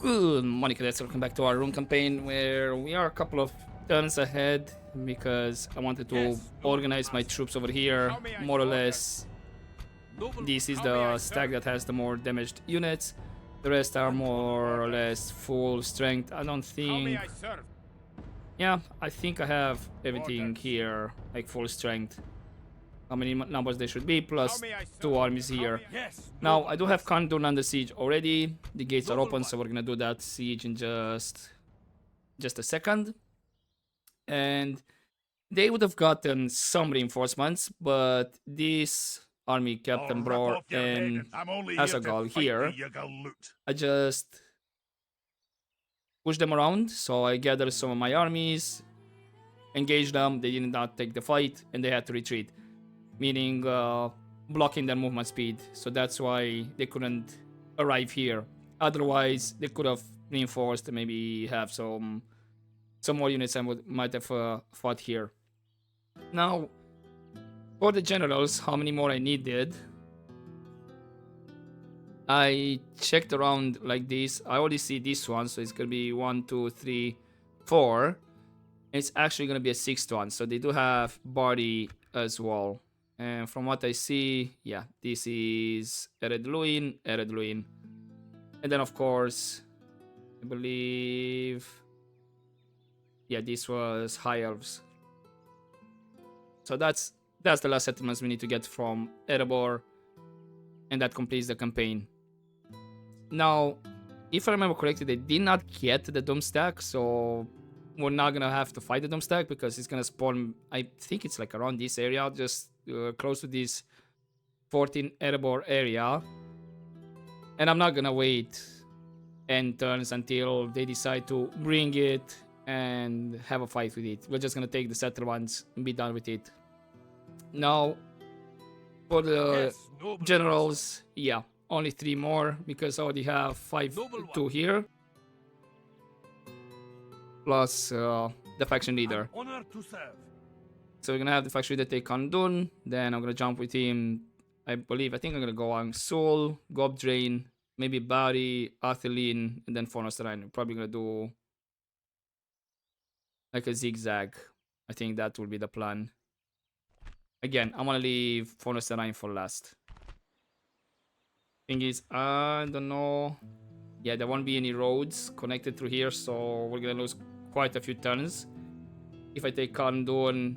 Good morning, cadets. Welcome back to our Rhûn campaign, where we are a couple of turns ahead because I wanted to organize my troops over here, more or less. This is the stack that has the more damaged units. The rest are more or less full strength. I don't think... Yeah, I think I have everything here, like full strength. How many numbers there should be, plus 2 armies here. Now, I do have Kandun under siege already. The gates are open, so we're gonna do that siege in just a second. And they would have gotten some reinforcements, but this army, Captain Bror and Asagal here, I just push them around. So I gathered some of my armies, engaged them, they did not take the fight, and they had to retreat. Meaning blocking their movement speed, so that's why they couldn't arrive here. Otherwise, they could have reinforced and maybe have some more units and might have fought here. Now, for the generals, how many more I needed? I checked around like this. I already see this one, so it's gonna be 1, 2, 3, 4. It's actually gonna be a 6th one, so they do have body as well. And from what I see, yeah, this is Rhûn. And then, of course, I believe... Yeah, this was High Elves. So that's the last settlements we need to get from Erebor. And that completes the campaign. Now, if I remember correctly, they did not get the Doom Stack, so... We're not gonna have to fight the Doom Stack because it's gonna spawn... I think it's like around this area, just... close to this 14 Erebor area, and I'm not gonna wait end turns until they decide to bring it and have a fight with it. We're just gonna take the settled ones and be done with it. Now, for the generals, yeah, only 3 more because I already have 2 here, plus the faction leader. So we're gonna have the faction leader take Kandun, then I'm gonna jump with him. I think I'm gonna go on Soul, Gobdrain, maybe Bari, Athelin, and then Fornosterein. I'm probably gonna do like a zigzag. I think that will be the plan. Again, I'm gonna leave Fornosterein for last. Thing is, I don't know. Yeah, there won't be any roads connected through here, so we're gonna lose quite a few turns. If I take Kandun,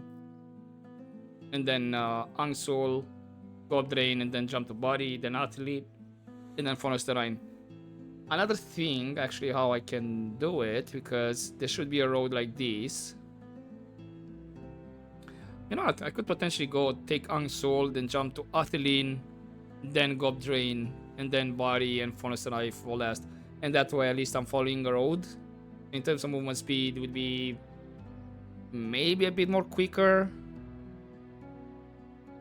and then Angsul, Gobdrain, and then jump to Body, then Atli, and then Fornosterein. Another thing, actually, how I can do it, because there should be a road like this. You know what? I could potentially go take Angsul, then jump to Athelin, then Gobdrain, and then Body and Fornosterein for last. And that way, at least I'm following a road. In terms of movement speed, it would be maybe a bit more quicker.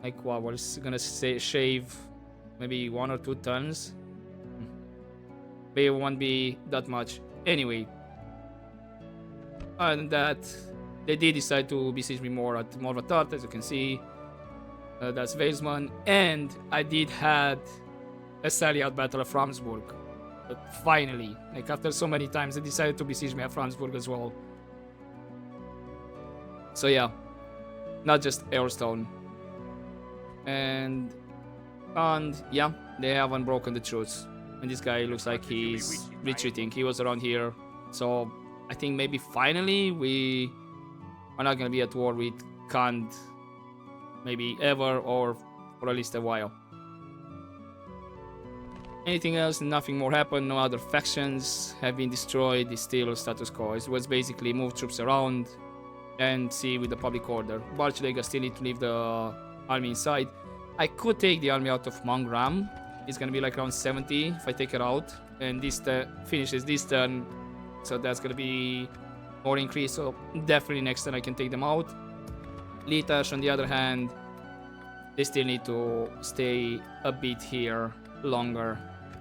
Like, wow, we're gonna shave maybe 1 or 2 tons. Maybe it won't be that much. Anyway, other than that, they did decide to besiege me more at Morvatart, as you can see. That's Weisman. And I did had a sally out battle at Framsburg. But finally, like after so many times, they decided to besiege me at Framsburg as well. So yeah, not just Airstone. And yeah, they haven't broken the truce. And this guy looks like he's retreating. He was around here. So I think maybe finally we are not going to be at war with Kand. Maybe ever, or for at least a while. Anything else? Nothing more happened. No other factions have been destroyed. It's still status quo. It was basically move troops around and see with the public order. Barchilega still need to leave the army inside. I could take the army out of Mangram. It's gonna be like around 70 if I take it out, and this finishes this turn, so that's gonna be more increase. So definitely next turn I can take them out. Litash, on the other hand, they still need to stay a bit here longer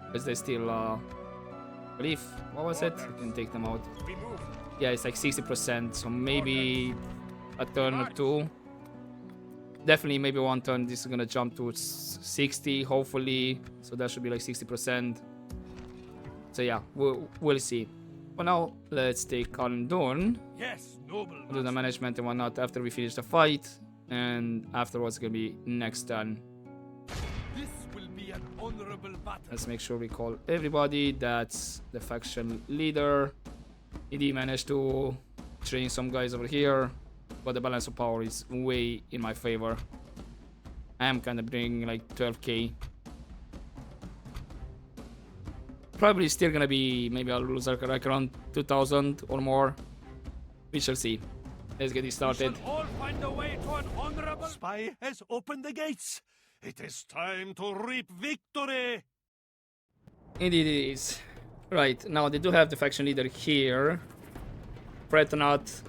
because they still I believe, what was it? I can take them out. Yeah, it's like 60%, so maybe a turn or 2. Definitely maybe 1 turn this is gonna jump to 60, hopefully. So that should be like 60%. So yeah, we'll see. For now, let's take Dorn, Yes, noble. do the management and whatnot after we finish the fight, and afterwards it's gonna be next turn. This will be an honorable battle. Let's make sure we call everybody. That's the faction leader. He managed to train some guys over here, but the balance of power is way in my favor. I am kind of bringing like 12k. Probably still gonna be, maybe I'll lose like around 2000 or more. We shall see. Let's get it started. We shall all find a way to an honorable. Spy has opened the gates. It is time to reap victory. Indeed it is. Right, now they do have the faction leader here. Pretonat,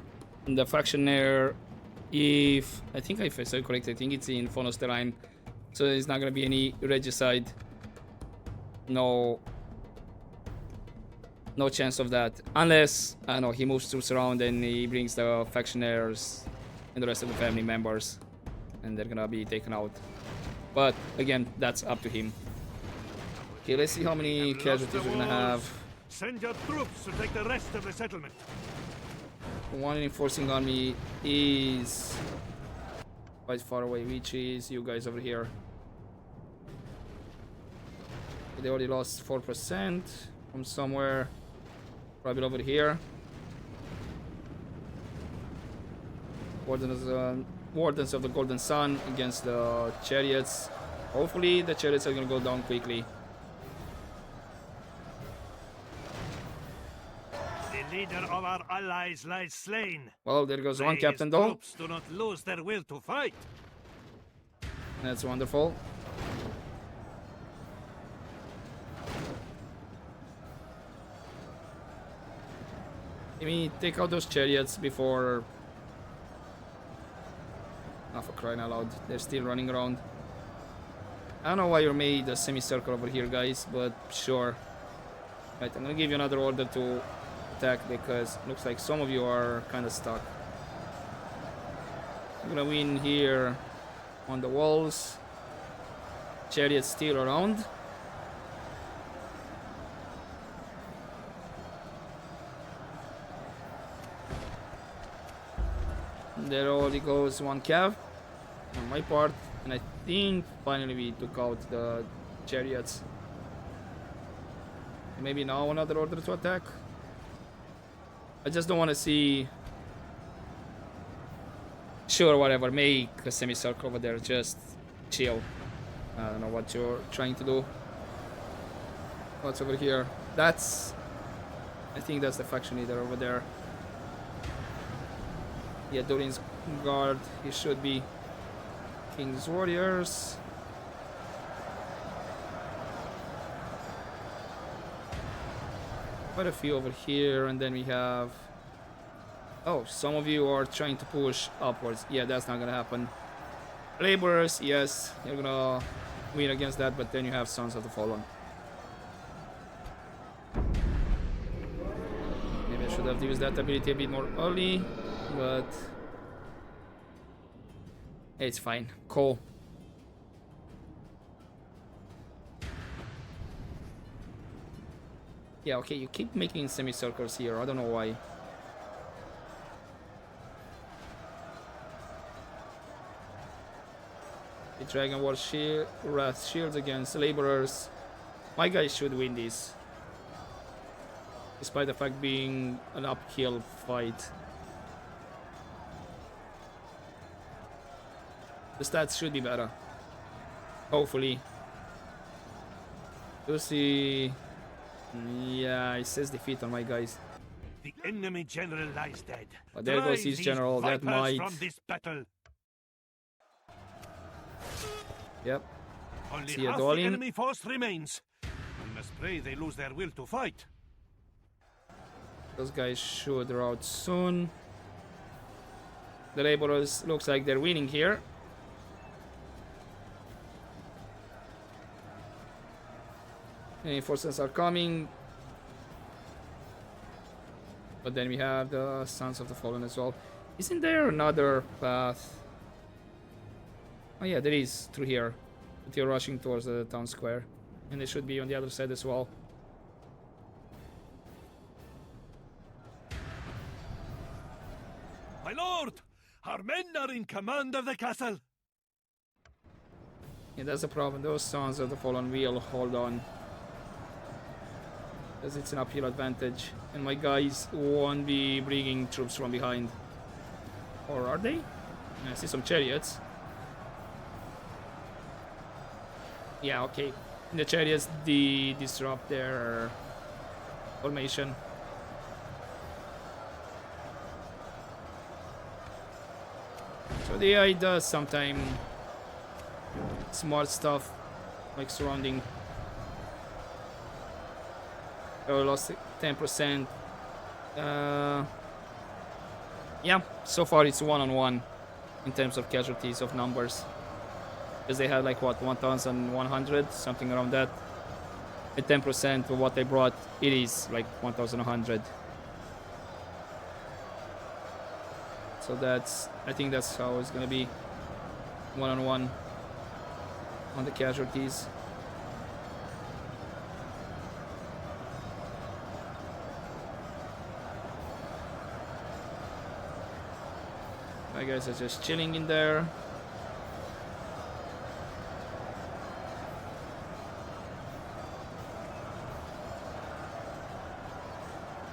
the factioner, if I said correct, I think it's in Phonosterine. So there's not gonna be any regicide. No chance of that. Unless, I don't know, he moves troops around and he brings the factionaires and the rest of the family members. And they're gonna be taken out. But, again, that's up to him. Okay, let's see how many casualties we're gonna have. Send your troops to take the rest of the settlement. One enforcing army is quite far away, which is you guys over here. They already lost 4% from somewhere. Probably over here. Wardens of the Golden Sun against the chariots. Hopefully the chariots are gonna go down quickly. The leader of our allies lies slain. Well, there goes one His captain though. troops do not lose their will to fight. That's wonderful. Let me take out those chariots before... Oh, for crying out loud, they're still running around. I don't know why you made a semicircle over here, guys, but sure. Right, I'm gonna give you another order to attack because it looks like some of you are kind of stuck. I'm gonna win here on the walls. Chariots still around. There already goes one cav on my part, and I think finally we took out the chariots. Maybe now another order to attack. I just don't want to see. Sure, whatever, make a semicircle over there, just chill. I don't know what you're trying to do. What's over here? I think that's the faction leader over there. Yeah, Durin's guard, he should be King's warriors. Quite a few over here, and then we have... Oh, some of you are trying to push upwards. Yeah, that's not gonna happen. Laborers, yes, you're gonna win against that, but then you have Sons of the Fallen. Maybe I should have used that ability a bit more early. But it's fine. Cool. Yeah, okay, you keep making semicircles here. I don't know why. The Dragon War shield, Wrath shields against laborers. My guys should win this. Despite the fact being an uphill fight. The stats should be better. Hopefully. We'll see. Yeah, it says defeat on my guys. The enemy general lies dead. But there goes his general. That might. From this battle. Yep. Only See a half the Dolin. enemy force remains. We must pray they lose their will to fight. Those guys should rout soon. The laborers looks like they're winning here. Reinforcements are coming. But then we have the Sons of the Fallen as well. Isn't there another path? Oh yeah, there is, through here. But you're rushing towards the town square. And they should be on the other side as well. are in command of the castle. Yeah, that's the problem. Those Sons of the Fallen will hold on. Because it's an uphill advantage. And my guys won't be bringing troops from behind. Or are they? I see some chariots. Yeah, okay. The chariots disrupt their formation. So the AI does sometimes smart stuff, like surrounding. Oh, lost 10%. Yeah, so far it's 1-on-1 in terms of casualties of numbers. Because they had like what, 1,100, something around that. At 10% of what they brought, it is like 1,100. So I think that's how it's gonna be, 1-on-1 on the casualties. My guys are just chilling in there.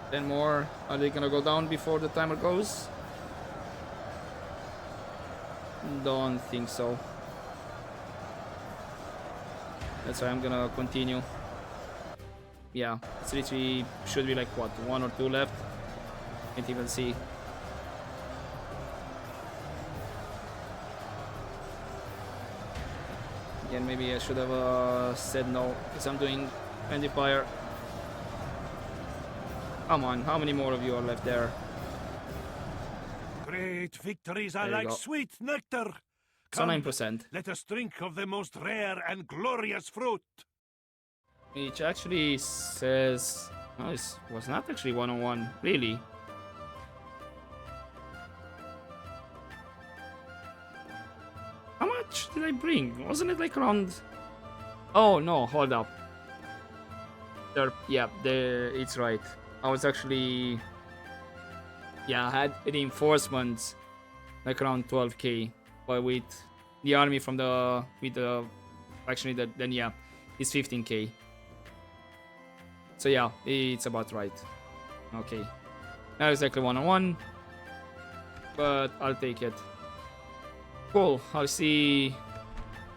Then more. Are they gonna go down before the timer goes? Don't think so. That's why I'm gonna continue. Yeah, it's literally should be like what, 1 or 2 left. Can't even see. Again, maybe I should have said no, because I'm doing friendly fire. Come on, how many more of you are left there? Great victories are There you like go. sweet nectar. So 9%. Let us drink of the most rare and glorious fruit. Which actually says... Oh, it was not actually 1-on-1, really. How much did I bring? Wasn't it like around... Oh, no, hold up. Yeah, it's right. I was actually... Yeah, I had reinforcements like around 12k. But with the army from the... Actually, then yeah, it's 15k. So yeah, it's about right. Okay. Not exactly 1-on-1. But I'll take it. Cool, I'll see...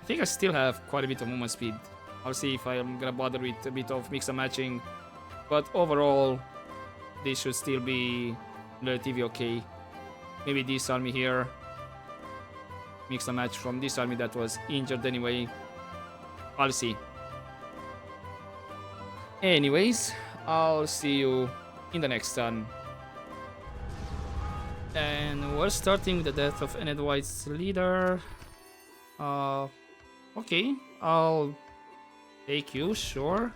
I think I still have quite a bit of movement speed. I'll see if I'm gonna bother with a bit of mix and matching. But overall, this should still be relatively okay. Maybe this army here. Mix and match from this army that was injured anyway. I'll see. Anyways, I'll see you in the next turn. And we're starting with the death of Ened White's leader. Okay, I'll take you, sure.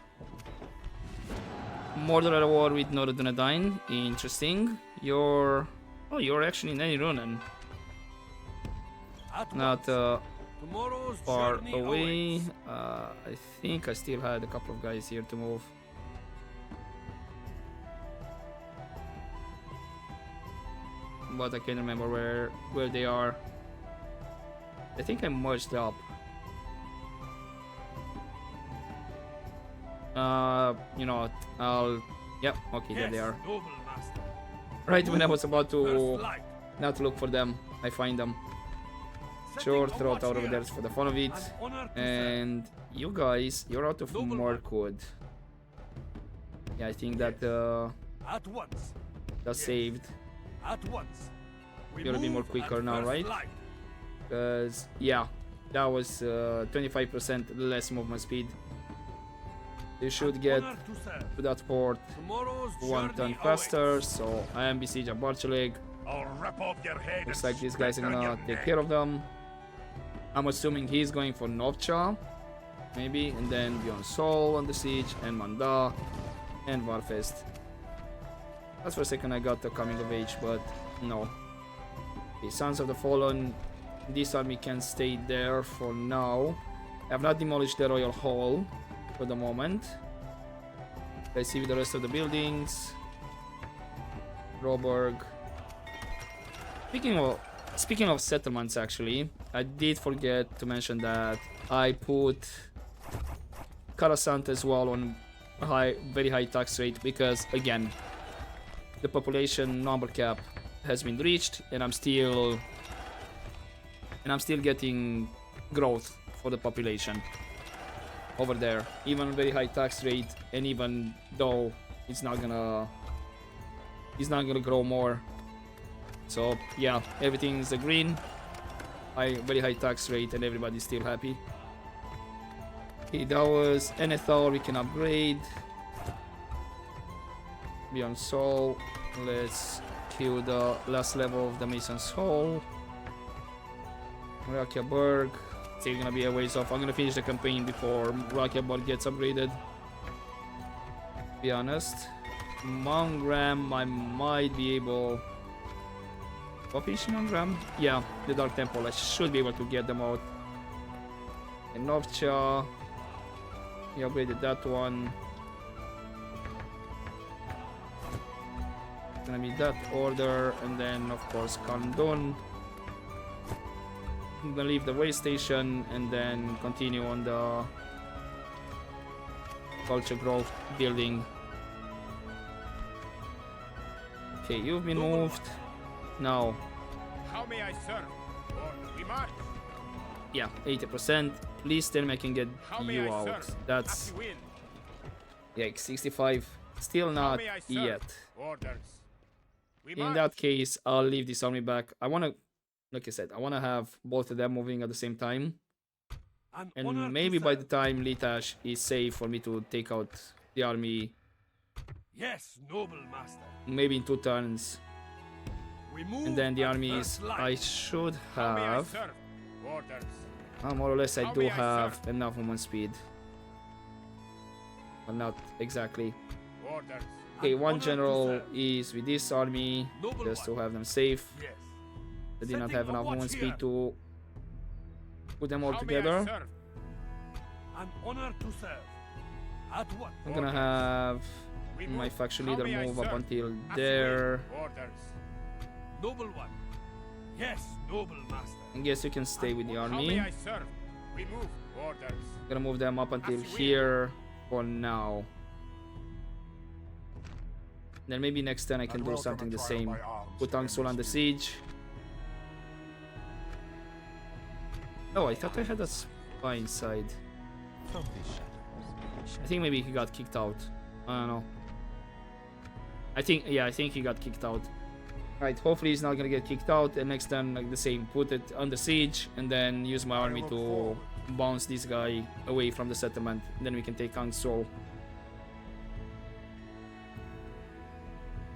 Mordor at a war with Northern. Interesting. You're actually in any Rhûn. Not far away. I think I still had a couple of guys here to move. But I can't remember where they are. I think I merged up. You know what? Yep, okay, there they are. Right when I was about to not look for them, I find them. Sure, throw it out over there for the fun of it. And you guys, you're out of Mirkwood. Yeah, I think that that's saved. You're gonna be more quicker now, right? Because yeah, that was 25% less movement speed. You should get to that port 1 turn faster. So I am besiege at Barchaleg. Looks like these guys are gonna take care of them. I'm assuming he's going for Novcha, maybe, and then Beyond Sol on the siege, and Manda, and Varfest. That's for a second I got the coming of age, but no. The Sons of the Fallen, this army can stay there for now. I have not demolished the Royal Hall for the moment. Let's see with the rest of the buildings. Roburg. Speaking of Speaking of settlements, actually, I did forget to mention that I put Coruscant as well on very high tax rate because, again, the population number cap has been reached, and I'm still getting growth for the population over there, even very high tax rate, and even though it's not gonna grow more. So yeah, everything is a green, very high tax rate, and everybody's still happy. Okay, that was NFL. We can upgrade beyond soul. Let's kill the last level of the Mason's Hall. Rakiaburg, still gonna be a ways off. I'm gonna finish the campaign before Rakiaburg gets upgraded, to be honest. Mongram, I might be able... Finish Mongram? Yeah, the Dark Temple, I should be able to get them out. And Novcha, we upgraded that one. It's gonna be that order, and then of course Kandun. I'm gonna leave the way station and then continue on the culture growth building. Okay, you've been moved. Now, how may I serve? Or we march? Yeah, 80%. Please tell me I can get you out. Serve? That's... Happy win. Yeah, 65. Still not yet. Orders. We In march. that case, I'll leave this army back. I wanna, like I said, I wanna have both of them moving at the same time. And maybe by the time Litash is safe for me to take out the army. Yes, noble master. Maybe in 2 turns. We move And then the at armies first light. I should How may I have. serve? Orders. More or less I How do may I have serve? enough movement speed. But not exactly. Orders. Okay, An one honor to general serve. is with this army, Noble just to one. have them safe. Yes. I did not Setting have a enough watch movement here. speed to put them all How may I together. serve? An honor to serve. At what? I'm gonna Orders. have We my move. faction How leader may I move up serve? until As there. we orders. Noble one. Yes, noble master. I guess you can stay with the How may army. I serve? We move. Orders. Gonna move them up until As you will. here for now. Then maybe next turn I can do something the same. Put Angsul under siege. Oh, I thought I had a spy inside. I think maybe he got kicked out. I don't know. I think he got kicked out. Right, hopefully he's not gonna get kicked out, and next time like the same, put it under siege and then use my army to bounce this guy away from the settlement. Then we can take Angsul.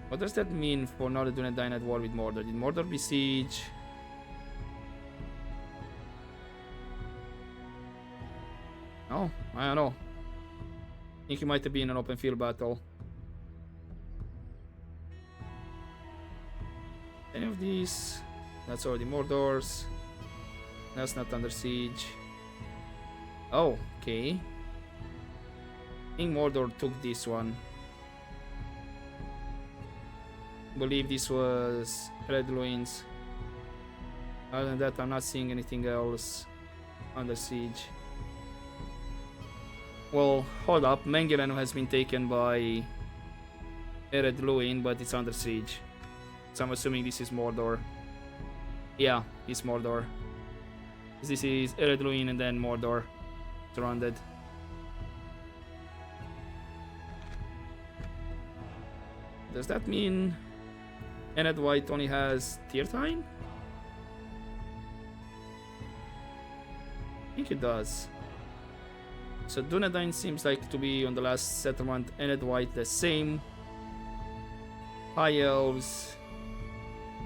What does that mean for now that Rhûn dying at war with Mordor? Did Mordor besiege? No, I don't know. I think he might have been an open field battle. Any of these? That's already Mordor's. That's not under siege. Oh, okay. I think Mordor took this one. Believe this was Red Ruins. Other than that, I'm not seeing anything else under siege. Well, hold up. Mengelenu has been taken by Red Ruin, but it's under siege. So I'm assuming this is Mordor. Yeah, it's Mordor. This is Red Ruin and then Mordor. Surrounded. Does that mean Ened White only has Tirtine? I think it does. So Dunedain seems like to be on the last settlement. Ened White the same. High Elves.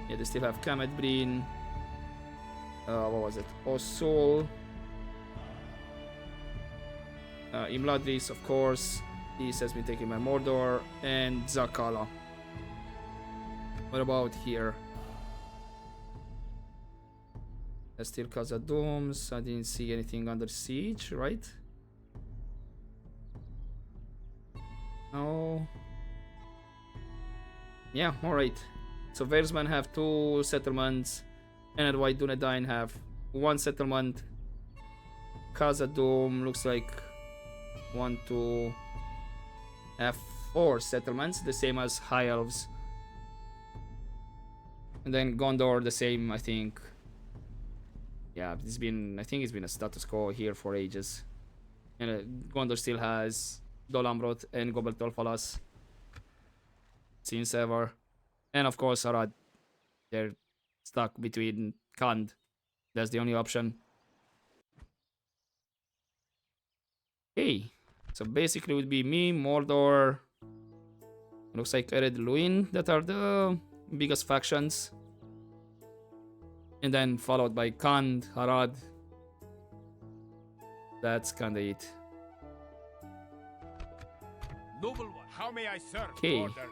Yeah, they still have Kamet Breen. What was it? Osol. Imladris, of course. This has been taken by Mordor. And Zakala. What about here? There's still Khazad-dûms. I didn't see anything under siege, right? No. Yeah, alright. So Versman have 2 settlements. And why Dunedain have one settlement. Khazad-dûm looks like 1, 2, have 4 settlements, the same as High Elves. And then Gondor the same, I think. Yeah, I think it's been a status quo here for ages. And Gondor still has Dol Amroth and Gobel Tolfalas since ever. And of course Arad. They're stuck between Khand. That's the only option. Okay, so basically it would be me, Mordor, looks like Ered Luin that are the biggest factions. And then followed by Khand, Harad. That's kinda it. Noble one, how may I serve? Okay. Orders.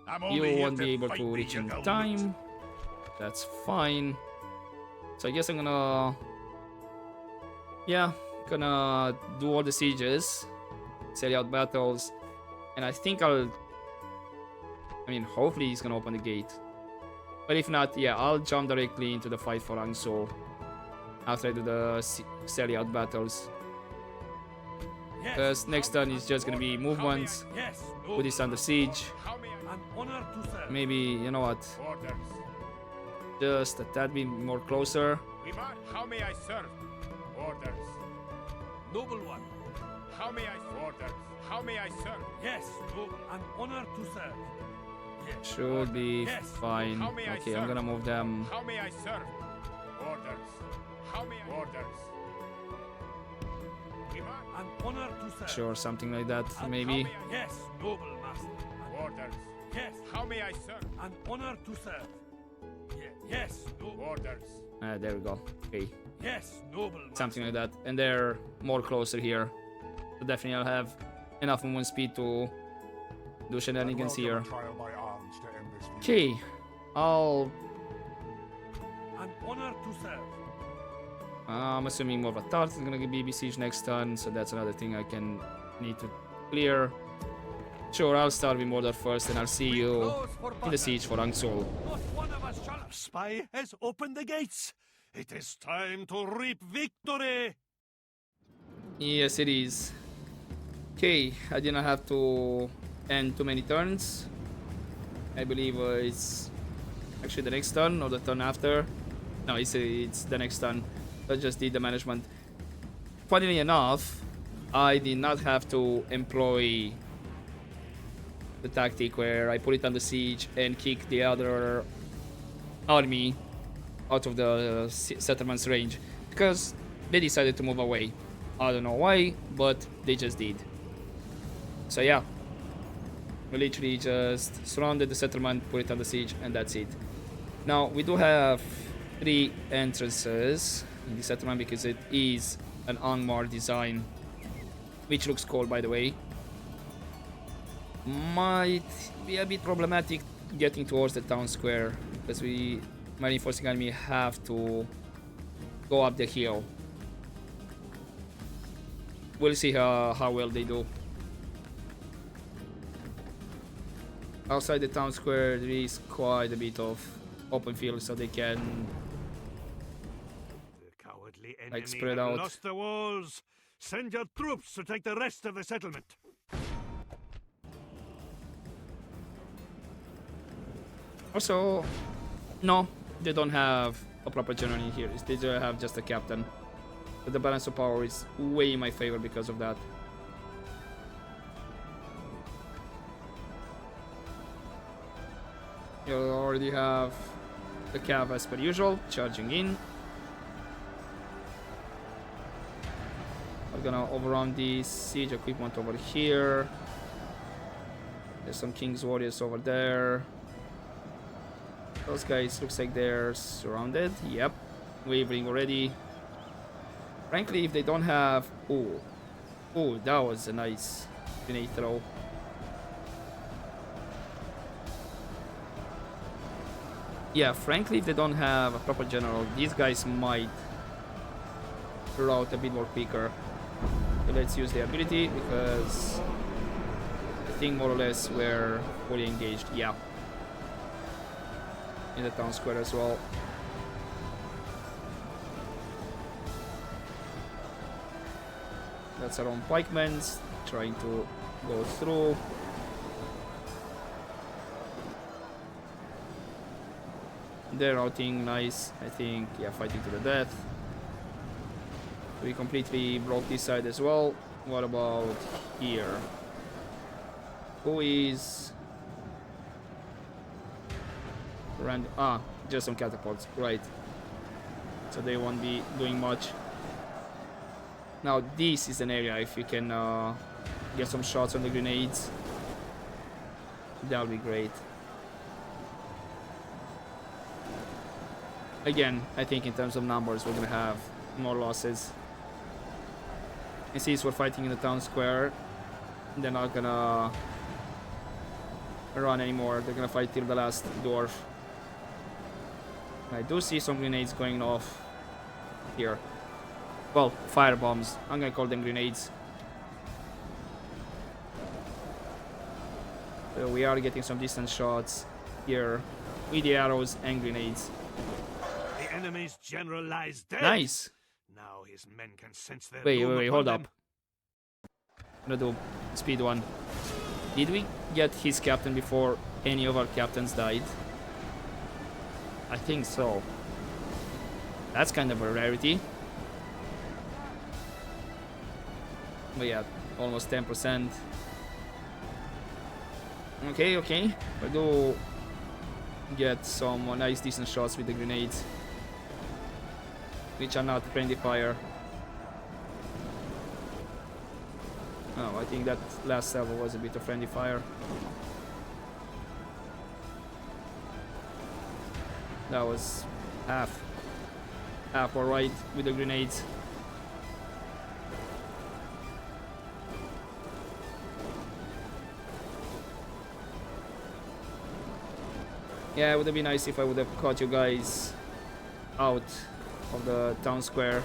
I'm You only here won't be able fight to the reach in Yagel. time. That's fine. So I guess I'm gonna... Yeah, gonna do all the sieges. Sell out battles. And I think I mean, hopefully he's gonna open the gate. But if not, yeah, I'll jump directly into the fight for Angso. After I do the sell out battles. Because next turn is just gonna be movements. Yes, Put this under siege. How may I? an honor to serve. Maybe, you know what? Orders. Just a tad bit more closer. We march. How may I serve? Orders. Noble one. How may I? Orders. How may I serve? Yes, noble, an honor to serve. Yes. Should be Yes. fine. How may I Okay, I'm serve? gonna move them. How may I serve? Orders. How may I? Orders. We march. An honor to serve. Sure, something like that, And maybe. How may I? Yes, noble master. Orders. Yes, How may I serve? an honor to serve. Yes, noble. Orders. There we go. Okay, Yes, noble master. something like that. And they're more closer here. So definitely I'll have enough movement speed to do shenanigans here. Okay, I'll... An honor to serve. I'm assuming more of a Tart is gonna be besieged next turn, so that's another thing I can need to clear. Sure, I'll start with Mordor first, and I'll see you in the siege for Angsul. Not one of us shall. Spy has opened the gates. It is time to reap victory. Yes, it is. Okay, I didn't have to end too many turns. I believe it's actually the next turn or the turn after. No, it's the next turn. I just did the management. Funnily enough, I did not have to employ the tactic where I put it under siege and kick the other army out of the settlement's range, because they decided to move away. I don't know why, but they just did. So yeah, we literally just surrounded the settlement, put it under siege, and that's it. Now we do have 3 entrances in the settlement because it is an Angmar design, which looks cool, by the way. Might be a bit problematic getting towards the town square because my reinforcing enemy have to go up the hill. We'll see how well they do. Outside the town square there is quite a bit of open field, so they can The cowardly enemy like spread have out. lost the walls. Send your troops to take the rest of the settlement. Also, no, they don't have a proper general in here. They just have just a captain. But the balance of power is way in my favor because of that. You already have the cav as per usual, charging in. I'm gonna overrun the siege equipment over here. There's some King's Warriors over there. Those guys looks like they're surrounded. Yep, wavering already. Frankly, if they don't have... Oh, that was a nice grenade throw. Yeah, frankly, if they don't have a proper general, these guys might route a bit more quicker. So let's use the ability because I think more or less we're fully engaged. Yeah. in the town square as well. That's our own pikemen trying to go through. They're routing nice, I think. Yeah, fighting to the death. We completely broke this side as well. What about here? Who is... just some catapults, right. So they won't be doing much. Now this is an area, if you can get some shots on the grenades, that would be great. Again, I think in terms of numbers we're gonna have more losses. And since we're fighting in the town square, they're not gonna run anymore. They're gonna fight till the last dwarf. I do see some grenades going off here. Well, fire bombs. I'm gonna call them grenades. So we are getting some distant shots here with the arrows and grenades. The enemy's general lies dead. Nice. Now his men can sense their Wait, doom hold upon up. I'm gonna do speed one. Did we get his captain before any of our captains died? I think so. That's kind of a rarity. But yeah, almost 10%. Okay. I do get some nice decent shots with the grenades, which are not friendly fire. Oh, I think that last salvo was a bit of friendly fire. That was half alright with the grenades. Yeah, it would have been nice if I would have caught you guys out of the town square.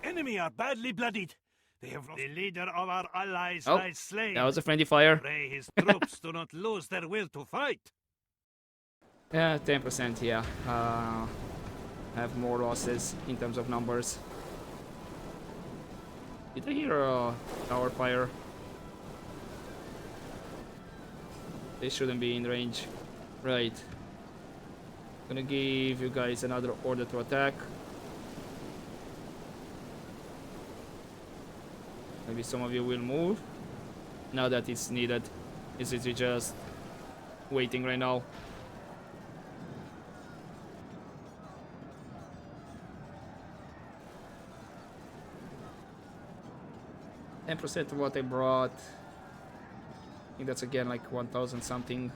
The enemy are badly bloodied. They have lost the leader of our allies Oh, lies slain. that was a friendly fire. Pray his troops do not lose their will to fight. Yeah, 10%, yeah. Have more losses in terms of numbers. Did I hear a tower fire? They shouldn't be in range. Right. Gonna give you guys another order to attack. Maybe some of you will move now that it's needed. Is it just waiting right now? %, of what I brought. I think that's again like 1,000 something.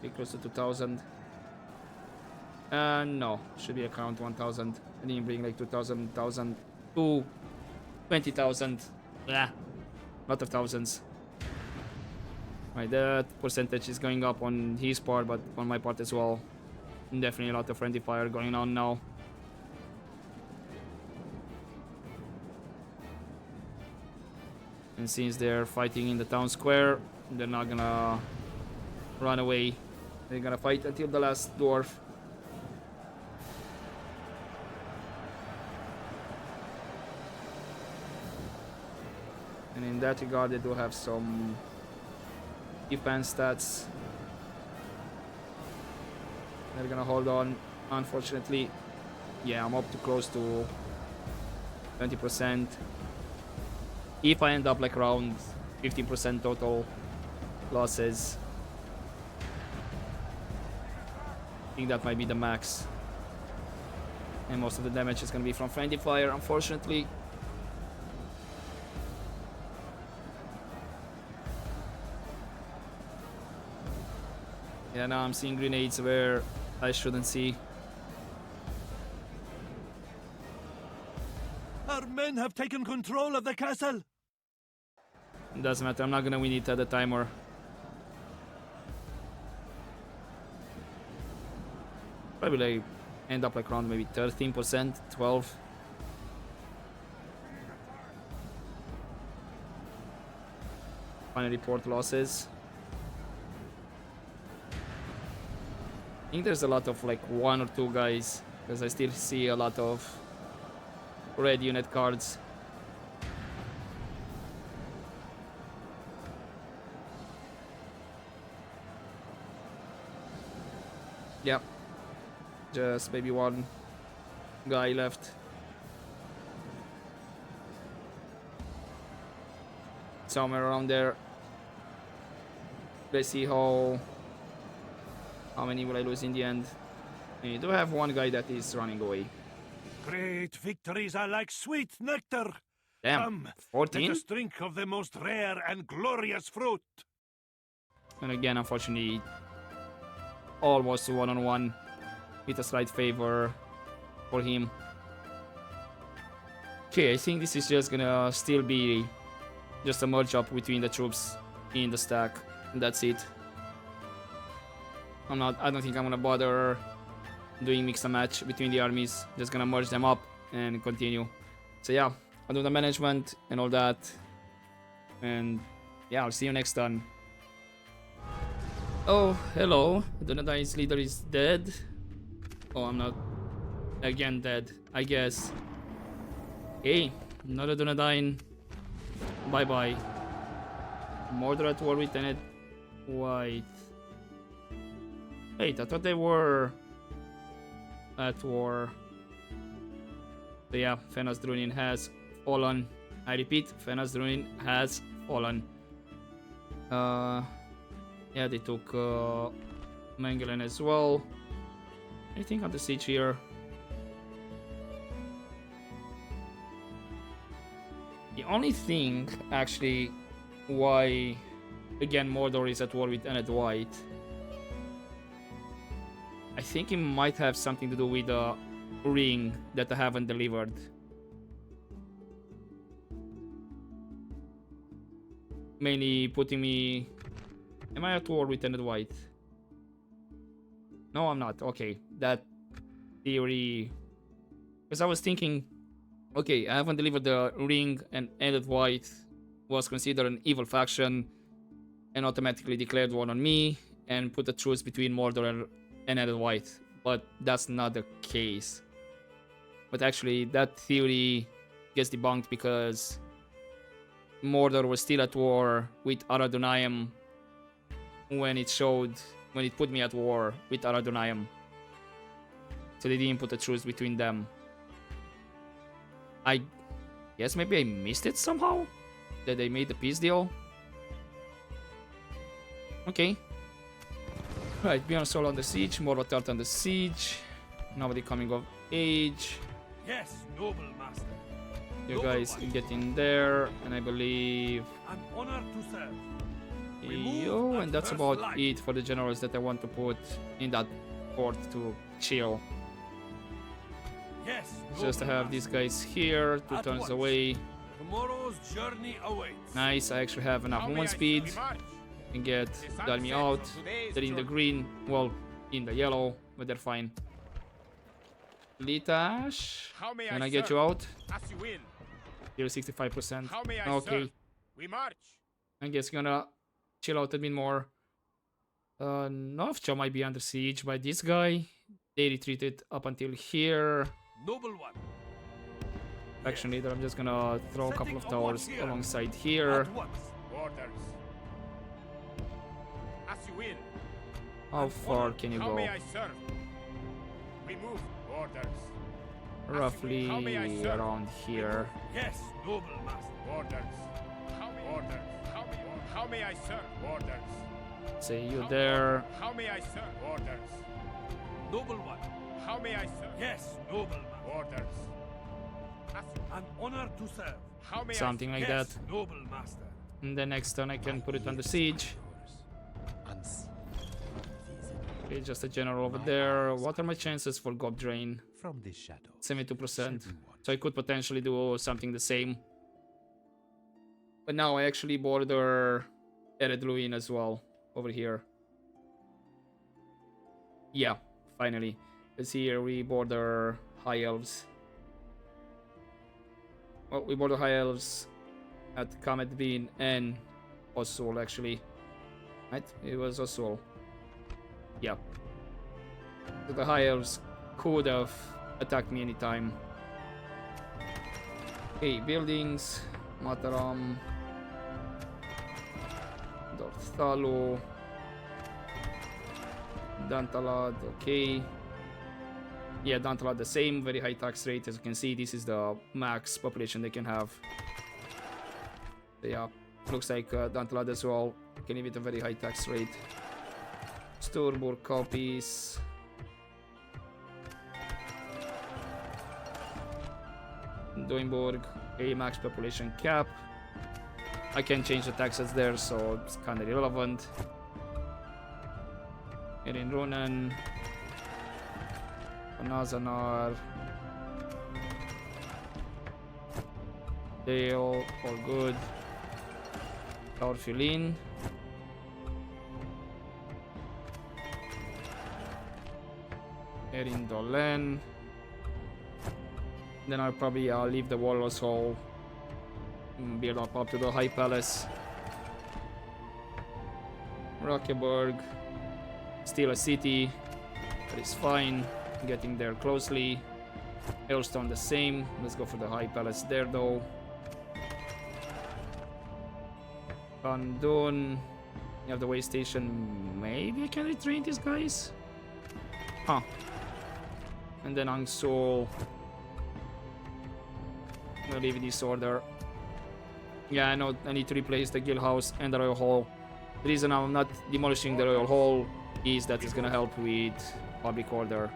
Be close to 2,000. No, should be around 1,000. I didn't bring like 2,000, 1,000, 20,000. Yeah, lot of thousands. Right, that percentage is going up on his part, but on my part as well. Definitely a lot of friendly fire going on now. And since they're fighting in the town square, they're not gonna run away. They're gonna fight until the last dwarf. And in that regard, they do have some defense stats. They're gonna hold on, unfortunately. Yeah, I'm up to close to 20%. If I end up like around 15% total losses, I think that might be the max. And most of the damage is gonna be from friendly fire, unfortunately. Yeah, now I'm seeing grenades where I shouldn't see. Our men have taken control of the castle. It doesn't matter, I'm not gonna win it at the timer. Probably like end up like around maybe 13%, 12. Final report losses. I think there's a lot of like 1 or 2 guys, because I still see a lot of red unit cards. Yep. Just maybe 1 guy left. Somewhere around there. Let's see how many will I lose in the end. I do have 1 guy that is running away. Great victories are like sweet nectar. Damn, Come, 14? let us drink of the most rare and glorious fruit. And again, unfortunately, almost 1-on-1 with a slight favor for him. Okay, I think this is just gonna still be just a merge up between the troops in the stack, and that's it. I don't think I'm gonna bother doing mix and match between the armies. Just gonna merge them up and continue. So yeah, I'll do the management and all that, and yeah, I'll see you next turn. Oh, hello. Dunedain's leader is dead. Oh, I'm not again dead, I guess. Okay, another Dunedain. Bye bye. Mordor at war with Tenet White. Wait, I thought they were at war. So yeah, Fenas Rhûnin has fallen. I repeat, Fenas Rhûnin has fallen. Yeah, they took Mengelen as well. Anything under siege here? The only thing, actually, why, again, Mordor is at war with Tenet White, I think it might have something to do with the ring that I haven't delivered. Mainly putting me... Am I at war with Tenet White? No, I'm not. Okay, that theory... Because I was thinking, okay, I haven't delivered the ring and Tenet White was considered an evil faction and automatically declared war on me and put a truce between Mordor and Tenet White. But that's not the case. But actually, that theory gets debunked because Mordor was still at war with Aradunayam when it put me at war with Aradunayam. So they didn't put a truce between them. I guess maybe I missed it somehow? That they made the peace deal? Okay. Right, Bjorn Sol under siege, Morvatart under siege. Nobody coming of age. Yes, noble master. You guys can get in there, and I believe... An honor to serve. Yo, and that's about it for the generals that I want to put in that port to chill. Yes, Just to have these guys here, 2 turns away. Tomorrow's journey awaits. Nice, I actually have enough movement speed. Can get the army out. They're in the green, well, in the yellow, but they're fine. Litash, can I get you out? You're 65%. Okay, We march. I guess you're gonna chill out a bit more. Novcha might be under siege by this guy. They retreated up until here. Noble one. Faction leader, I'm just gonna throw a couple of towers alongside here. At once. Orders. As you will. How far can you How go? may I serve? We move. Orders. Roughly How may I serve? around here. Yes, noble master. Orders. Orders. How may I serve? Orders. Say you there. How may I serve? Orders. Noble one. How may I serve? Yes, noble master. Orders. An honor to serve. How may Something like Yes, that. noble master. And then next turn I can put it under siege. Okay, just a general over there. What are my chances for Gob Drain? From the shadow. 72%. So I could potentially do something the same. But now I actually border Ered Luin as well over here. Yeah, finally. Because here we border High Elves. Well, we border High Elves at Kamet Bean and Ossul actually. Right? It was Ossul. Yeah. So the high elves could have attacked me anytime. Okay, buildings. Mataram. Dorthalu. Dantalad, okay. Yeah, Dantalad the same, very high tax rate. As you can see, this is the max population they can have. So yeah, looks like Dantalad as well can give it a very high tax rate. Sturburg copies. Duinburg, a max population cap. I can change the taxes there, so it's kind of irrelevant. Here in Rhûn, Nazanar, Dale, all good. Orphelin. Here in Dolen. Then I'll probably leave the Warlords Hall, build up to the High Palace. Rockeberg, still a city, that is fine. Getting there closely. Hailstone the same. Let's go for the High Palace there though. Kandun, you have the way station. Maybe I can retrain these guys. Huh. And then Angsul. I'm gonna leave this order. Yeah, I know I need to replace the guild house and the royal hall. The reason I'm not demolishing the royal hall is that it's gonna help with public order.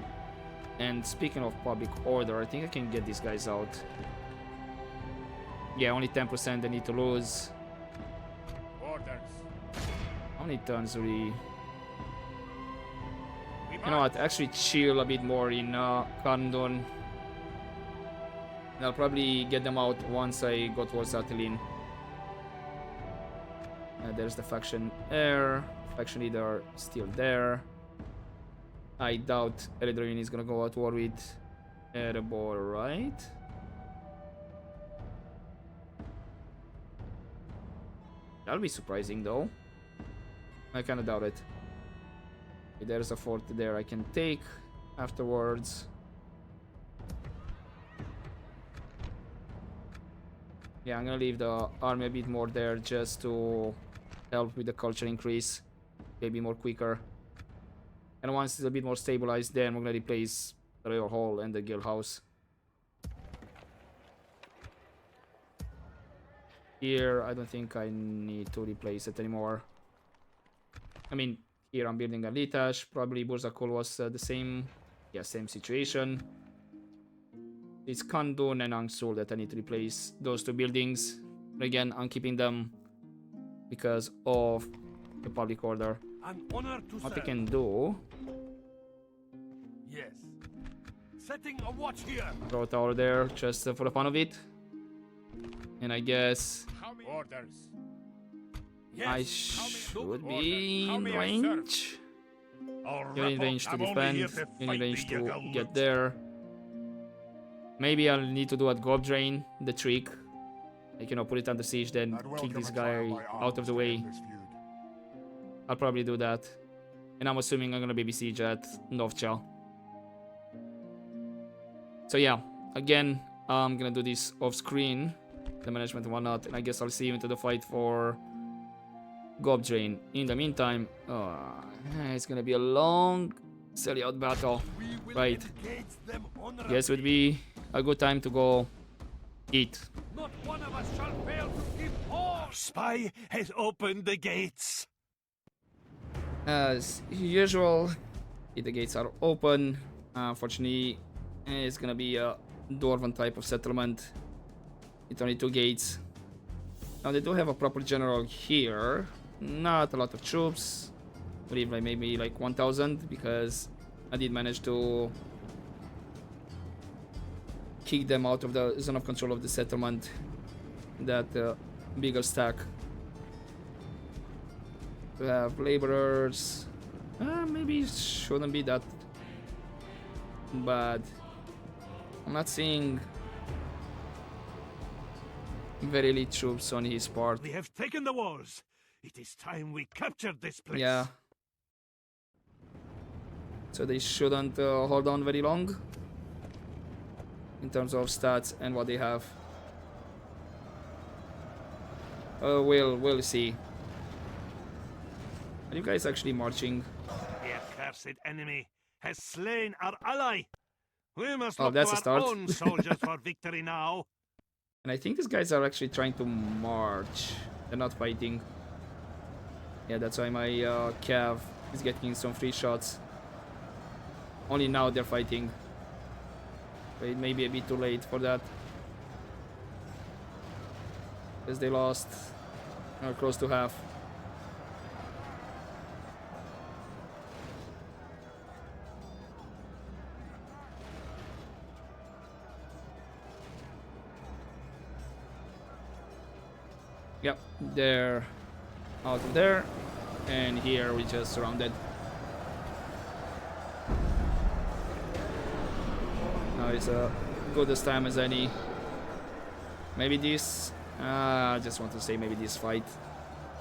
And speaking of public order, I think I can get these guys out. Yeah, only 10% they need to lose. Orders. How many turns do we... You know what, actually chill a bit more in Kandun. I'll probably get them out once I go towards Attilin. There's the faction heir. Faction leader still there. I doubt Adrian is gonna go at war with Erebor, right? That'll be surprising though. I kinda doubt it. Okay, there's a fort there I can take afterwards. Yeah, I'm gonna leave the army a bit more there just to help with the culture increase. Maybe more quicker. And once it's a bit more stabilized, then we're gonna replace the royal hall and the guild house. Here, I don't think I need to replace it anymore. I mean, here I'm building a Litash. Probably Burzakul was the same. Yeah, same situation. It's Kandun and Angsul that I need to replace those two buildings. But again, I'm keeping them because of the public order. An honor to What I serve. can do, Yes. Setting a watch here. throw a tower there just for the fun of it. And I guess How many orders? Yes. I should be How in may I range. I'll You're in wrap up. range to I'm only defend, here to you're in fight range the to Yagal get Woods. there. Maybe I'll need to do a gob drain, the trick. Like, you know, put it under siege, then kick this guy out of the way. I'll probably do that. And I'm assuming I'm gonna baby siege at Novcha. So yeah, again, I'm gonna do this off screen, the management and whatnot, and I guess I'll see you into the fight for Gob Drain. In the meantime, it's gonna be a long sell out battle. Right. Guess would be a good time to go eat. Not one of us shall fail to give all. Spy has opened the gates. As usual, the gates are open. Unfortunately, it's gonna be a dwarven type of settlement. It's only 2 gates. Now they do have a proper general here. Not a lot of troops. I believe like maybe like 1,000 because I did manage to kick them out of the zone of control of the settlement. That bigger stack. We have laborers. Maybe it shouldn't be that bad. I'm not seeing very elite troops on his part. We have taken the walls. It is time we captured this place. Yeah. so they shouldn't hold on very long in terms of stats and what they have. We'll see. Are you guys actually marching? The accursed enemy has slain our ally. We must Oh, look that's to a start. our own soldiers for victory now. And I think these guys are actually trying to march. They're not fighting. Yeah, that's why my cav is getting some free shots. Only now they're fighting. But it may be a bit too late for that. Because they lost close to half. Yep, they're out of there, and here we just surrounded. Now it's a good as time as any. Maybe this, I just want to say maybe this fight.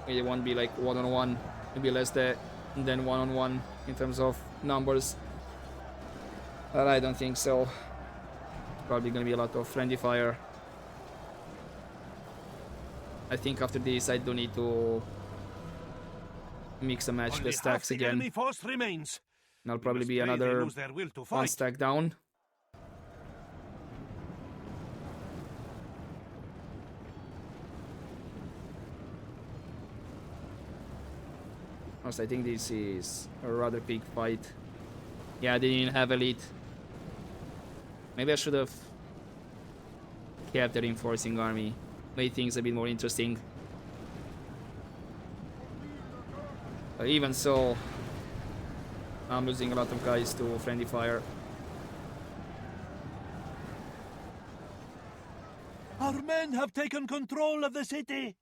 It won't be like one-on-one, maybe less than one-on-one in terms of numbers. But I don't think so. Probably gonna be a lot of friendly fire. I think after this I do need to mix and match the stacks again. Enemy force remains. And I'll probably be another one stack down. I think this is a rather big fight. Yeah, they didn't have elite. Maybe I should have kept the reinforcing army. Made things a bit more interesting. But even so, I'm losing a lot of guys to friendly fire. Our men have taken control of the city.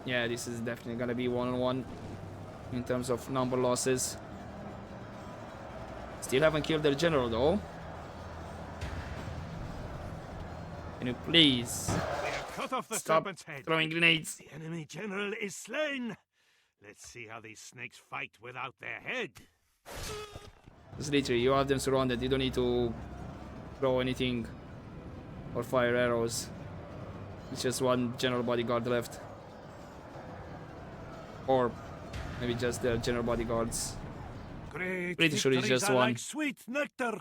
Yeah, this is definitely gonna be one-on-one in terms of number losses. Still haven't killed their general though. Can you please Cut off the stop serpent's head. throwing grenades? The enemy general is slain. Let's see how these snakes fight without their head. It's literally, you have them surrounded. You don't need to throw anything or fire arrows. It's just one general bodyguard left. Or maybe just their general bodyguards. Great Pretty sure it's victories just are one. like sweet nectar.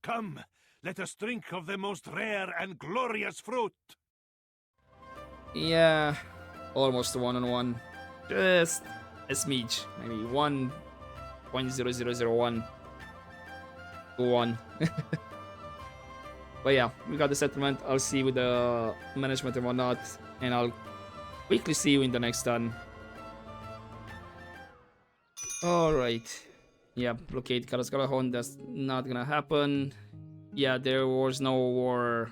Come, let us drink of the most rare and glorious fruit. Yeah, almost one-on-one. Just a smidge. Maybe 1.0001 to 1. But yeah, we got the settlement. I'll see you with the management and whatnot. And I'll quickly see you in the next turn. Alright. Yeah, blockade Karasgalahon. That's not gonna happen. Yeah, there was no war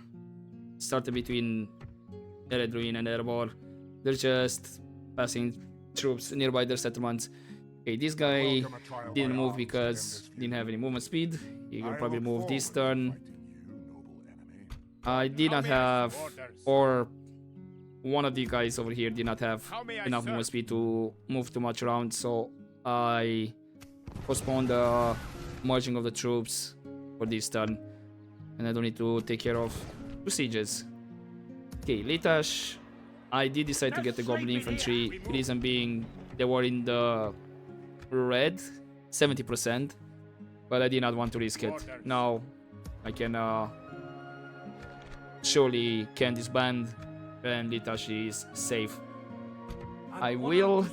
started between Rhûn and Erebor. They're just passing troops nearby their settlements. Okay, this guy didn't move because he didn't have any movement speed. He will probably move this turn. I did not have, or one of the guys over here did not have enough movement speed to move too much around, so I postponed the merging of the troops for this turn. And I don't need to take care of two sieges. Okay, Litash. I did decide to get the Goblin Infantry. Reason being, they were in the red, 70%. But I did not want to risk it. Now, I can surely can disband, and Litash is safe. I will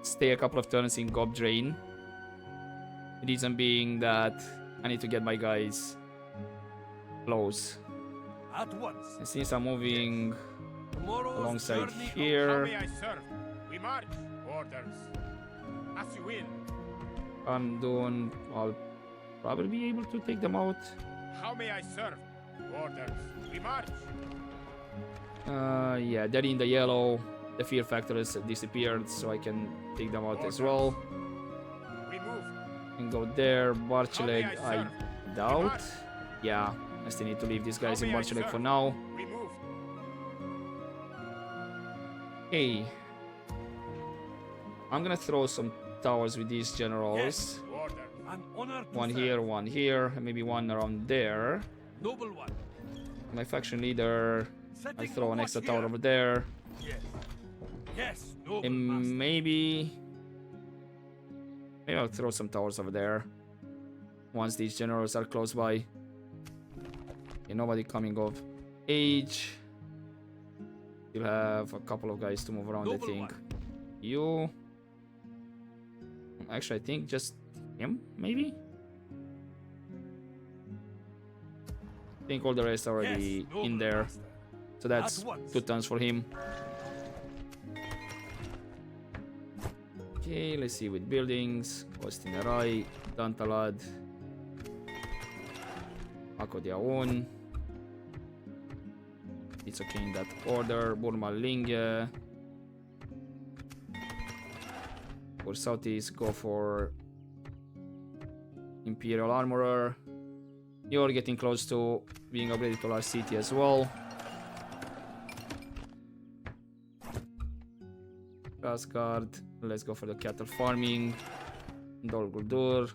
stay a couple of turns in Gob Drain. Reason being that I need to get my guys close. At once. And since I'm moving Tomorrow's alongside journey How here, may I serve? We march. Orders. As you will. I'll probably be able to take them out. How may I serve? Orders. We march. Yeah, they're in the yellow. The fear factor has disappeared, so I can take them out as well. We move. And go there. Barcheleg, How may I I serve? doubt. Yeah, I still need to leave these guys How in may I Barcheleg serve? for now. We move. Okay. I'm gonna throw some towers with these generals. Order. An honor to One serve. here, and maybe one around there. Noble one. My faction leader, I Setting throw a an watch extra here. tower over there. Yes. Yes, noble And master. maybe I'll throw some towers over there once these generals are close by. Okay, nobody coming of age. You'll have a couple of guys to move around, I Noble think. one. You... Actually, I think just him, maybe? I think all the rest are already Yes, noble in there. master. So that's At once. 2 turns for him. Okay, let's see with buildings. Ostinarai, Dantalad, Akodiaon. It's okay in that order. Burmalinge. For southeast, go for Imperial Armorer. You're getting close to being upgraded to large city as well. Asgard, let's go for the cattle farming. Dol Guldur,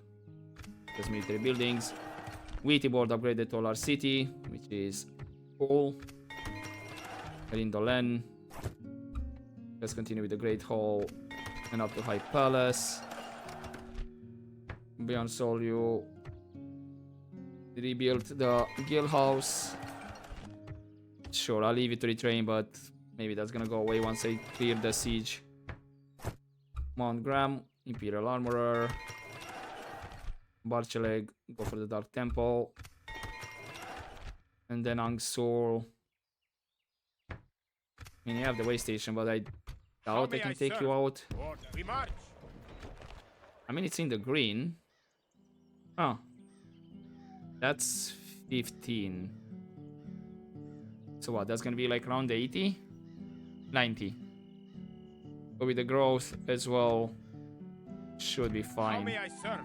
just military buildings. Witibord upgraded to large city, which is cool. Rindolen. Let's continue with the Great Hall and up to High Palace. Beyond Solio, rebuild the Guild House. Sure, I'll leave it to retrain, but maybe that's gonna go away once I clear the siege. Mount Graham, Imperial Armorer. Barcheleg, go for the Dark Temple. And then Angsur. I mean, you have the way station, but I doubt I can take you out. Order. We march. I mean, it's in the green. Oh. That's 15. So what, that's gonna be like around 80? 90. But with the growth as well, should be How fine. may I serve?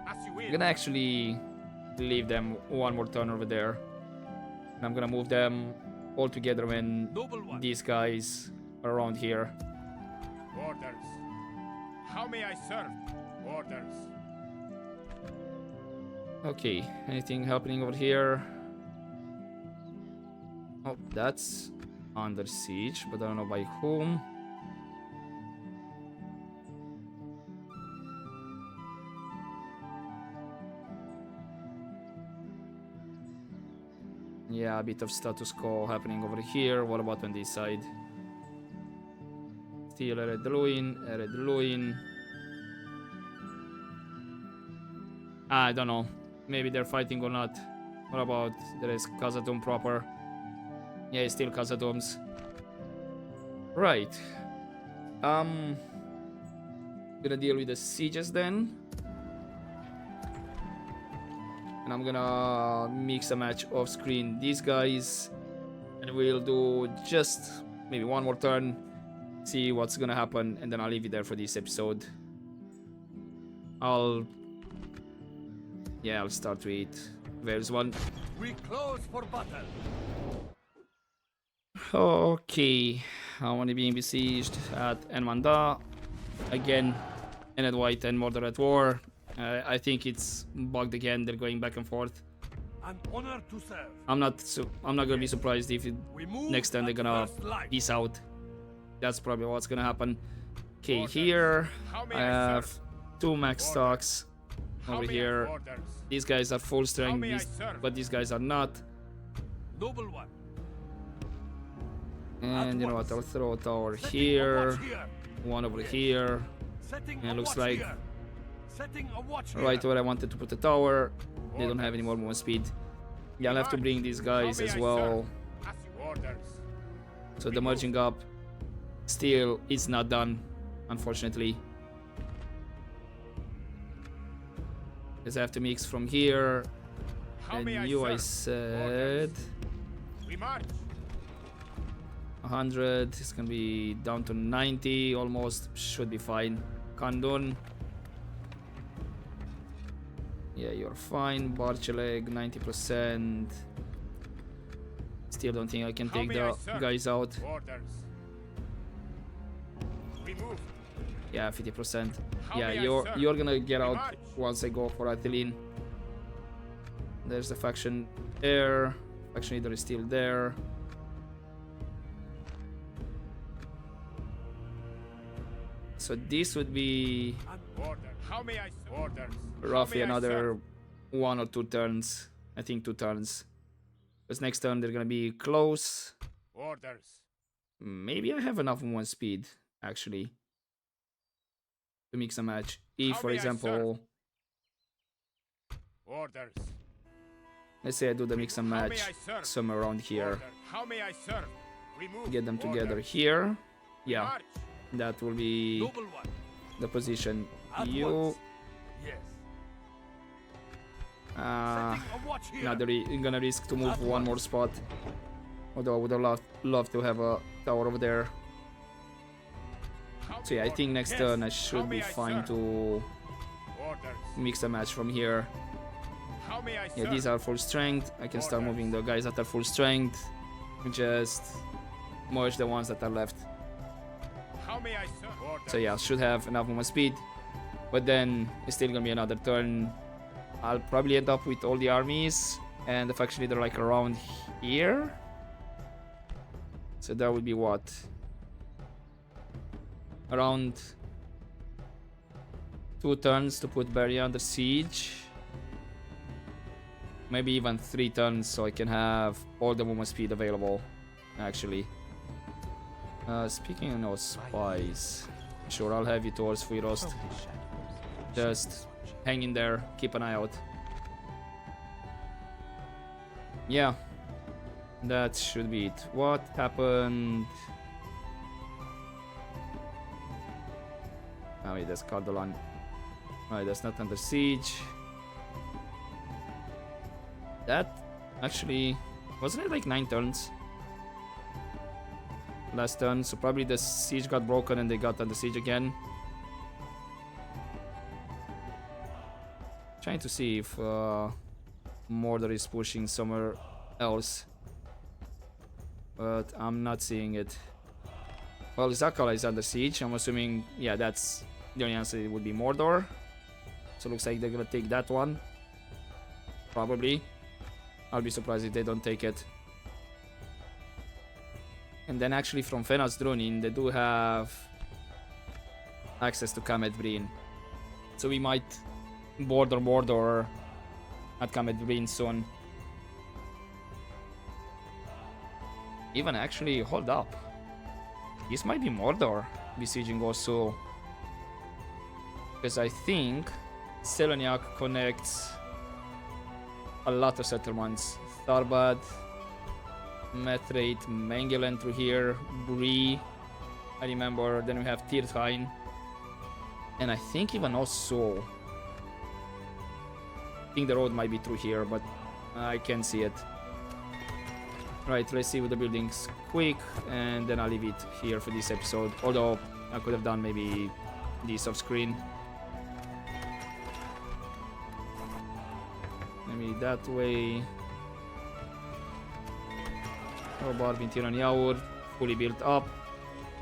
As you will. I'm gonna actually leave them one more turn over there. And I'm gonna move them all together when Noble one. these guys are around here. Orders. How may I serve? Orders. Okay, anything happening over here? Oh, that's under siege, but I don't know by whom. Yeah, a bit of status quo happening over here. What about on this side? Still Red Luin. I don't know. Maybe they're fighting or not. What about there is Khazad-dûm proper? Yeah, it's still Khazad-dûm's. Right. Gonna deal with the sieges then. And I'm gonna mix a match off screen these guys. And we'll do just maybe one more turn. See what's gonna happen. And then I'll leave it there for this episode. I'll start with Wales one. We close for battle. Okay, I want to be besieged at Enmanda again, and at White and Mordor at war. I think it's bugged again. They're going back and forth. An honor to serve. I'm not gonna be surprised if We move next time they're at gonna first light. peace out. That's probably what's gonna happen. Okay, Orders. here How may I I have serve? 2 max stocks How over may I- here. Orders. These guys are full How strength, may I serve? but these guys are not. Noble one. And you know what? I'll throw a tower Setting a here, watch here. one over here. Setting And a it looks watch like here. Setting a watch right here. where I wanted to put the tower. They don't have any more movement speed. Yeah, I'll have to bring these guys How may as I well. serve? As you orders. So the merging up still is not done, unfortunately. Because I have to mix from here. How And may you, I serve? said Orders. We march. 100. It's gonna be down to 90 almost. Should be fine. Kandun. Yeah, you're fine. Barcheleg, 90%. Still don't think I can How take may I the serve? guys out. Orders. We move. Yeah, 50%. How Yeah, may I serve? you're gonna get out March. once I go for Atheline. There's the faction there. Faction leader is still there. So this would be Order. How may I serve? Orders. How roughly may I another serve? 1 or 2 turns. I think 2 turns. Because next turn they're gonna be close. Orders. Maybe I have enough movement speed, actually, to mix a match. If, How for may I example, Orders. let's say I do the mix and How may match I serve? somewhere around here. Order. How may I serve? Remove. Get them together Order. here. Yeah, March. that will be Noble one. the position. At You, once. Yes. Setting a watch here. now they're gonna risk to move At one once. more spot. Although I would have loved to have a tower over there. How So yeah, I think next Yes. turn I How should may be I fine serve? to Orders. mix a match from here. How may I serve? Yeah, these are full strength. I can start moving the guys that are full strength. Just merge the ones that are left. How may I serve? Orders. So yeah, should have enough movement speed. But then it's still gonna be another turn. I'll probably end up with all the armies and the faction leader like around here. So that would be what? Around 2 turns to put Barrier under siege. Maybe even 3 turns so I can have all the movement speed available, actually. Speaking of spies, sure, I'll have you towards Fuirost. Just hang in there, keep an eye out. Yeah, that should be it. What happened? Oh wait, that's Cardolan. Right, that's not under siege. That actually, wasn't it like 9 turns? Last turn, so probably the siege got broken and they got under siege again. Trying to see if Mordor is pushing somewhere else, but I'm not seeing it. Well, Zakala is under siege. I'm assuming, yeah, that's the only answer. It would be Mordor. So looks like they're gonna take that one. Probably. I'll be surprised if they don't take it. And then actually from Fenas Drunin, they do have access to Kamet Breen. So we might border Mordor at Kamet Breen soon. Even actually, hold up. This might be Mordor besieging Osul. Because I think Seleniak connects a lot of settlements. Tharbad, Methrate, Mengelen through here, Bree, I remember. Then we have Tirthain. And I think even Osul. I think the road might be through here, but I can't see it. Right, let's see with the buildings quick, and then I'll leave it here for this episode. Although I could have done maybe this off screen. Maybe that way. Oh, Barbin Tiran Yaur, fully built up.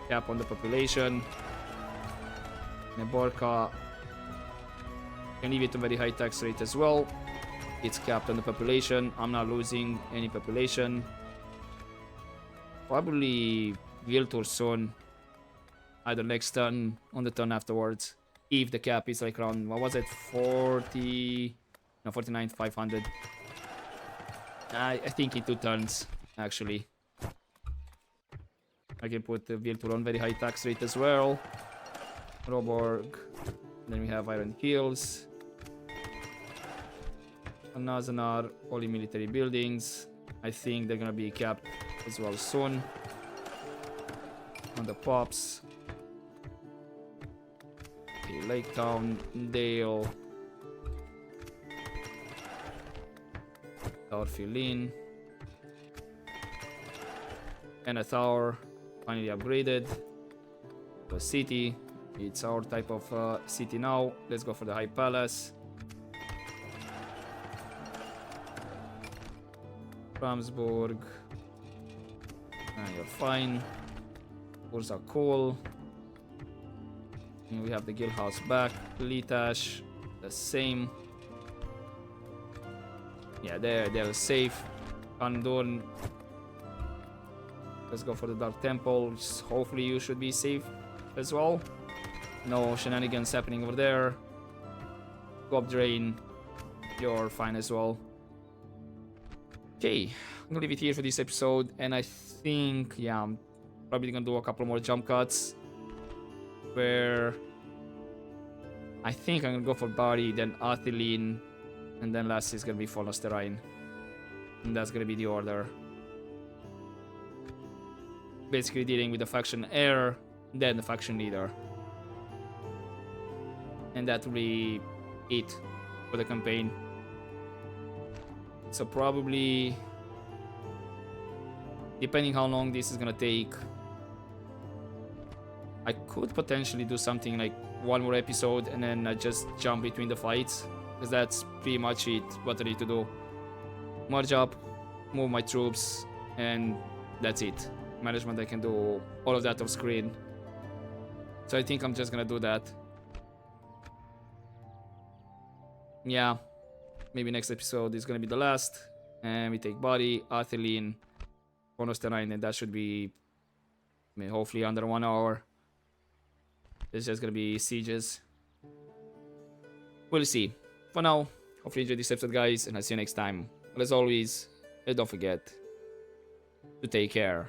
Cap on the population. Neborka. Can leave it a very high tax rate as well. It's capped on the population. I'm not losing any population. Probably Viltur soon. Either next turn, on the turn afterwards. If the cap is like around, what was it, 40... No, 49, 500. I think in 2 turns, actually. I can put Viltur on very high tax rate as well. Roborg. Then we have Iron Hills. Nazanar, only military buildings. I think they're gonna be capped as well soon. On the pops. Okay, Lake Town, Dale. Tower Filin. And a tower finally upgraded to a city. It's our type of city now. Let's go for the High Palace. Ramsburg. You're fine. Urza cool. And we have the guild house back. Litash, the same. Yeah, they're safe. Kandun. Let's go for the Dark Temple. Hopefully you should be safe as well. No shenanigans happening over there. Gob Drain. You're fine as well. Okay, I'm gonna leave it here for this episode, and I think, yeah, I'm probably gonna do a couple more jump cuts where I think I'm gonna go for Bari, then Atheline, and then last is gonna be Fallen Terrain, and that's gonna be the order. Basically dealing with the faction heir, then the faction leader, and that will be it for the campaign. So probably, depending how long this is gonna take, I could potentially do something like one more episode and then I just jump between the fights, because that's pretty much it, what I need to do. Merge up, move my troops, and that's it. Management, I can do all of that off screen. So I think I'm just gonna do that. Yeah. Maybe next episode is gonna be the last, and we take Body, Atheline, bonus 9, and that should be, I mean, hopefully under 1 hour. It's just gonna be sieges. We'll see. For now, hopefully you enjoyed this episode, guys, and I'll see you next time. But as always, don't forget to take care.